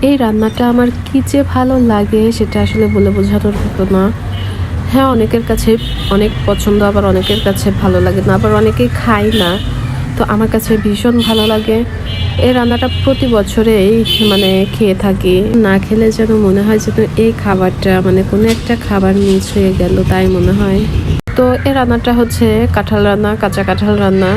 এই রান্নাটা আমার কি যে ভালো লাগে সেটা আসলে বলে বোঝানোর মতো না। হ্যাঁ, অনেকের কাছে অনেক পছন্দ, আবার অনেকের কাছে ভালো লাগে না, আবার অনেকেই খায় না। তো আমার কাছে ভীষণ ভালো লাগে। এই রান্নাটা প্রতি বছরেই খেয়ে থাকি। না খেলে যেন মনে হয় যেন এই খাবারটা কোনো একটা খাবার মিস হয়ে গেল তাই মনে হয়। তো এই রান্নাটা হচ্ছে কাঁঠাল রান্না, কাঁচা কাঁঠাল রান্না।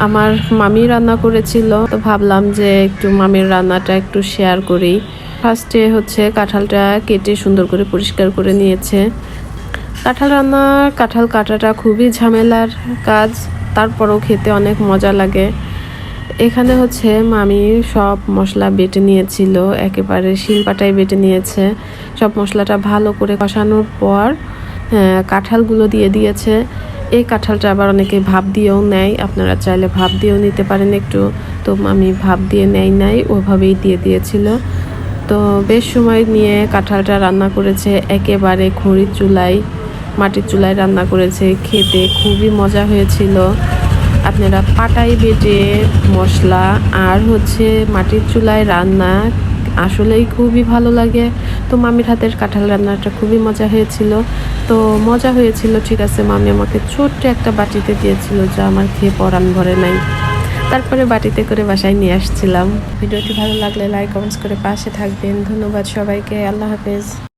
আমার মামি রান্না করেছিল, তো ভাবলাম যে একটু মামির রান্নাটা একটু শেয়ার করি। ফার্স্টে হচ্ছে কাঁঠালটা কেটে সুন্দর করে পরিষ্কার করে নিয়েছে। কাঁঠাল রান্না, কাঁঠাল কাটাটা খুবই ঝামেলার কাজ, তারপরেও খেতে অনেক মজা লাগে। এখানে হচ্ছে মামি সব মশলা বেটে নিয়েছিল, একেবারে শিলপাটায় বেটে নিয়েছে। সব মশলাটা ভালো করে কষানোর পর কাঁঠালগুলো দিয়ে দিয়েছে। এই কাঁঠালটা আবার অনেকে ভাপ দিয়েও নেয়, আপনারা চাইলে ভাপ দিয়েও নিতে পারেন একটু। তো আমি ভাপ দিয়ে নাই ওভাবেই দিয়ে দিয়েছিল। তো বেশ সময় নিয়ে কাঁঠালটা রান্না করেছে, একেবারে খড়ির চুলায়, মাটির চুলায় রান্না করেছে। খেতে খুবই মজা হয়েছিল। আপনারা পাটায় বেটে মশলা আর হচ্ছে মাটির চুলায় রান্না আসলেই খুবই ভালো লাগে। তো মামির হাতের কাঁঠাল রান্নাটা খুবই মজা হয়েছিল। তো মজা হয়েছিল ঠিক আছে, মামি আমাকে ছোট্ট একটা বাটিতে দিয়েছিল, যা আমার খেয়ে পরাণ ভরে নাই। তারপরে বাটিতে করে বাসায় নিয়ে আসছিলাম। ভিডিওটি ভালো লাগলে লাইক কমেন্টস করে পাশে থাকবেন। ধন্যবাদ সবাইকে। আল্লাহ হাফেজ।